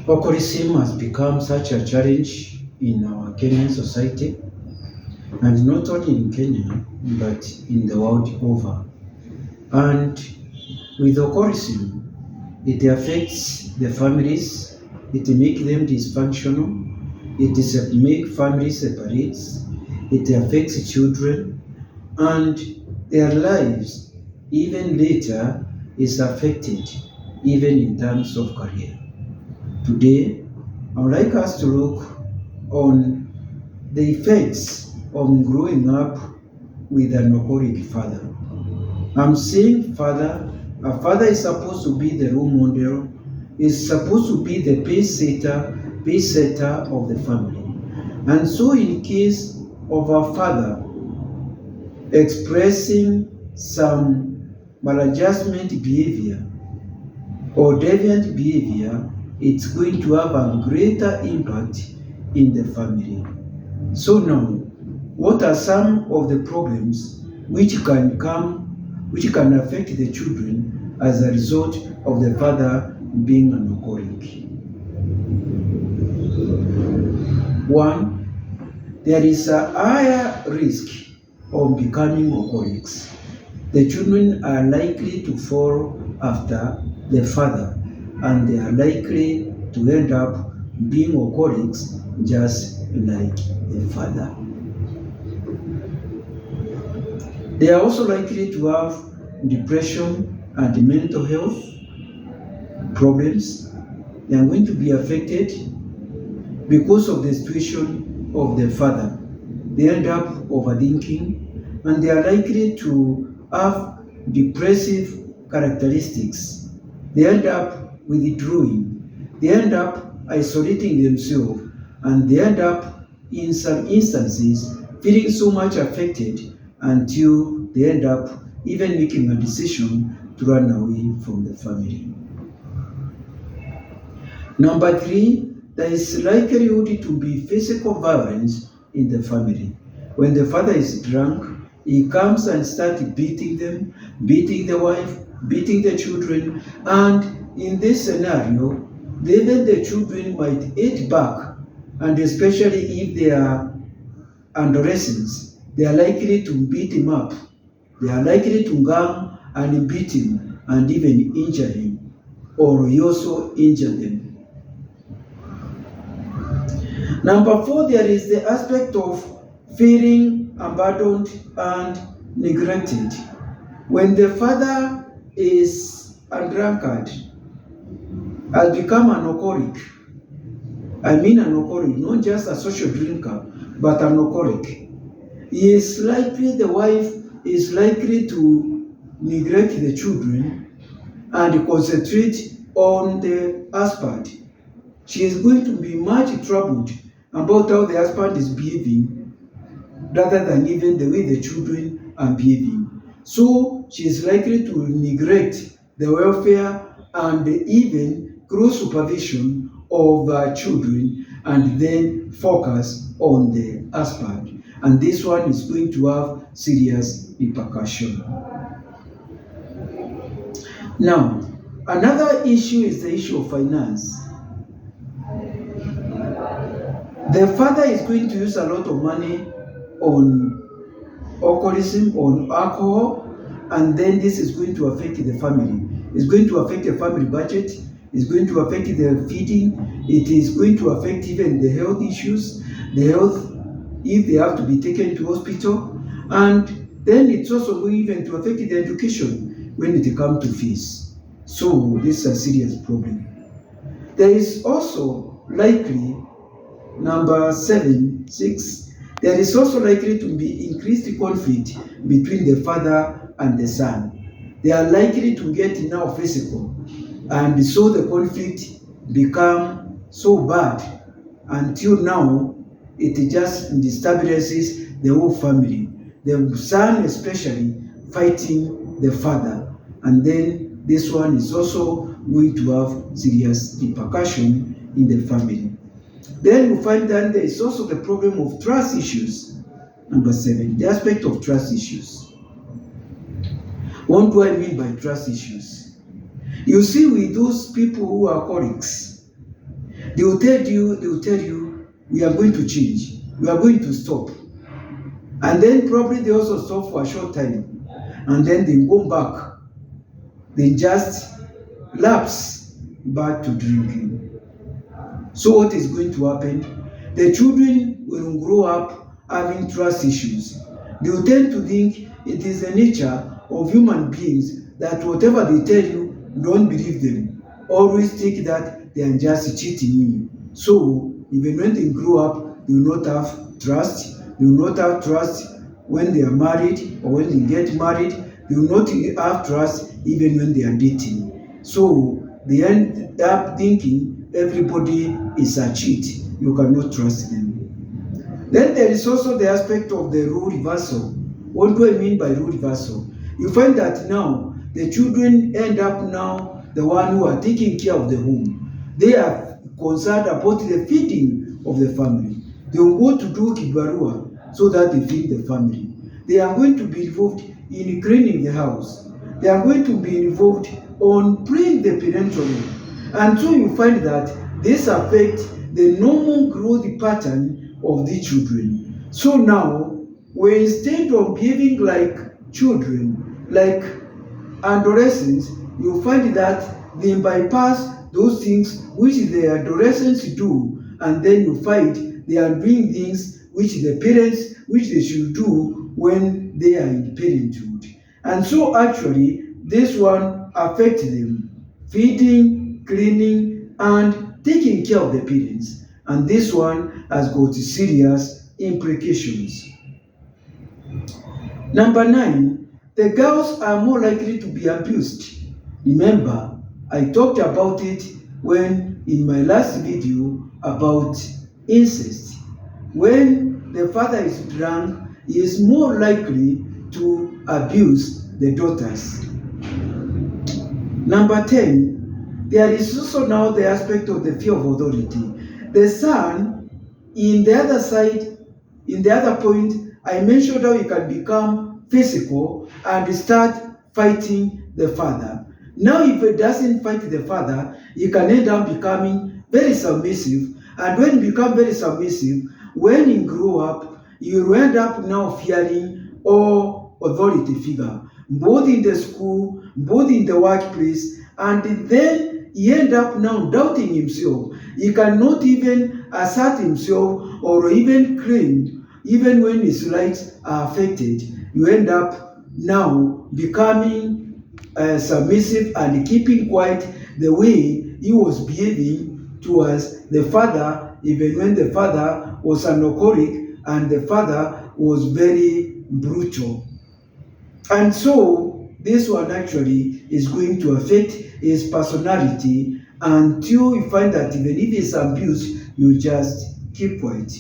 Alcoholism has become such a challenge in our Kenyan society, and not only in Kenya, but in the world over. And with alcoholism, it affects the families, it makes them dysfunctional, it makes families separate, it affects children, and their lives, even later, is affected, even in terms of career. Today, I would like us to look on the effects of growing up with an alcoholic father. I'm saying father. A father is supposed to be the role model, is supposed to be the pace setter of the family. And so in case of a father expressing some maladjustment behavior or deviant behavior, it's going to have a greater impact in the family. So now, what are some of the problems which can affect the children as a result of the father being an alcoholic? One, there is a higher risk of becoming alcoholics. The children are likely to fall after the father, and they are likely to end up being alcoholics just like the father. They are also likely to have depression and mental health problems. They are going to be affected because of the situation of the father. They end up overthinking, and they are likely to have depressive characteristics. They end up withdrawing. They end up isolating themselves, and they end up, in some instances, feeling so much affected until they end up even making a decision to run away from the family. Number three, there is likelihood to be physical violence in the family. When the father is drunk, he comes and starts beating them, beating the wife, beating the children, and in this scenario, even the children might hit back, and especially if they are adolescents, they are likely to beat him up. They are likely to come and beat him and even injure him, or he also injure them. Number four, there is the aspect of feeling abandoned and neglected. When the father is a drunkard, has become an alcoholic, not just a social drinker, but an alcoholic, the wife is likely to neglect the children and concentrate on the husband. She is going to be much troubled about how the husband is behaving rather than even the way the children are behaving. So she is likely to neglect the welfare and even close supervision of children, and then focus on the husband. And this one is going to have serious repercussion. Now, another issue is the issue of finance. The father is going to use a lot of money on alcoholism, on alcohol, and then this is going to affect the family. It's going to affect the family budget. It's going to affect the feeding. It is going to affect even the health issues, if they have to be taken to hospital, and then it's also going even to affect the education when it comes to fees. So this is a serious problem. There is also likely, number 6, there is also likely to be increased conflict between the father and the son. They are likely to get now physical, and so the conflict become so bad until now it just destabilizes the whole family. The son especially fighting the father, and then this one is also going to have serious repercussion in the family. Then you find that there is also the problem of trust issues. Number 7, the aspect of trust issues. What do I mean by trust issues? You see, with those people who are alcoholics, They will tell you, we are going to change. We are going to stop. And then probably they also stop for a short time. And then they go back. They just lapse back to drinking. So what is going to happen? The children will grow up having trust issues. They will tend to think it is the nature of human beings that whatever they tell you, don't believe them. Always think that they are just cheating you. So even when they grow up, they will not have trust. They will not have trust when they are married or when they get married. They will not have trust even when they are dating. So they end up thinking everybody is a cheat. You cannot trust them. Then there is also the aspect of the role reversal. What do I mean by role reversal? You find that now the children end up now the one who are taking care of the home. They are concerned about the feeding of the family. They will go to do kibarua so that they feed the family. They are going to be involved in cleaning the house. They are going to be involved on praying the parental role. And so you find that this affects the normal growth pattern of the children. So now, when instead of behaving like children, like adolescents, you find that they bypass those things which the adolescents do, and then you find they are doing things which the parents, which they should do when they are in parenthood. And so actually, this one affects them, feeding, cleaning, and taking care of the parents. And this one has got serious implications. Number 9, the girls are more likely to be abused. Remember, I talked about it when in my last video about incest. When the father is drunk, he is more likely to abuse the daughters. Number 10, there is also now the aspect of the fear of authority. The son, in the other side, in the other point, I mentioned how he can become physical and start fighting the father. Now, if he doesn't fight the father, he can end up becoming very submissive. And when he becomes very submissive, when he grow up, he will end up now fearing all authority figure, both in the school, both in the workplace, and then he end up now doubting himself. He cannot even assert himself or even claim, even when his rights are affected. You end up now becoming submissive and keeping quiet the way he was behaving towards the father, even when the father was an alcoholic and the father was very brutal. And so this one actually is going to affect his personality until you find that even if it's abuse, you just keep quiet.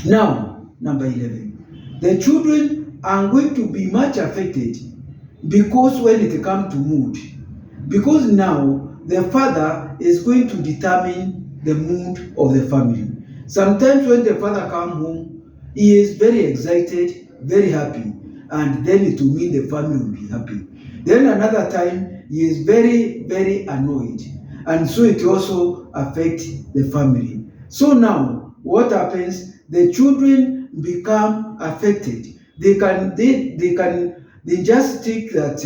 Now, number 11. The children are going to be much affected because when it comes to mood, because now the father is going to determine the mood of the family. Sometimes when the father comes home, he is very excited, very happy, and then it will mean the family will be happy. Then another time, he is very, very annoyed, and so it also affects the family. So now, what happens? The children become affected. They just think that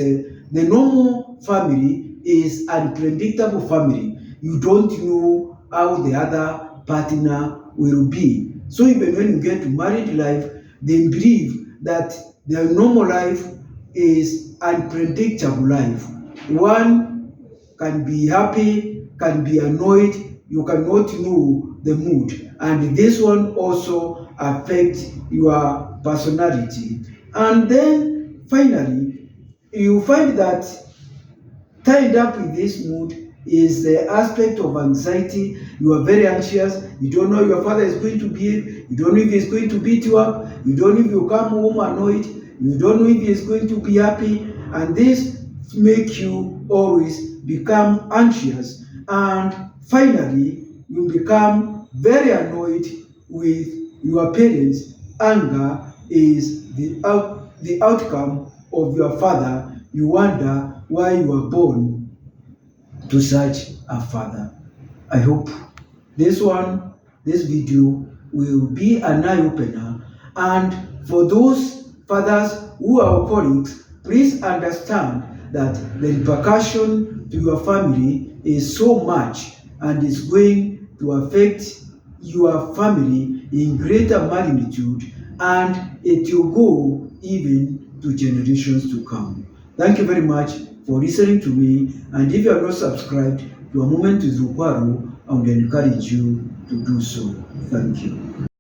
the normal family is unpredictable family. You don't know how the other partner will be. So even when you get to married life, they believe that their normal life is unpredictable life. One can be happy, can be annoyed, you cannot know the mood. And this one also affects your personality. And then finally, you find that tied up with this mood is the aspect of anxiety. You are very anxious. You don't know your father is going to behave. You don't know if he's going to beat you up. You don't know if you come home annoyed. You don't know if he's going to be happy. And this makes you always become anxious. And finally, you become very annoyed with your parents. Anger is the outcome of your father. You wonder why you were born to such a father. I hope this video will be an eye-opener. And for those fathers who are alcoholics, please understand that the repercussion to your family is so much and is going to affect your family in greater magnitude, and it will go even to generations to come. Thank you very much for listening to me, and if you are not subscribed to A Moment with Rukwaro, I would encourage you to do so. Thank you.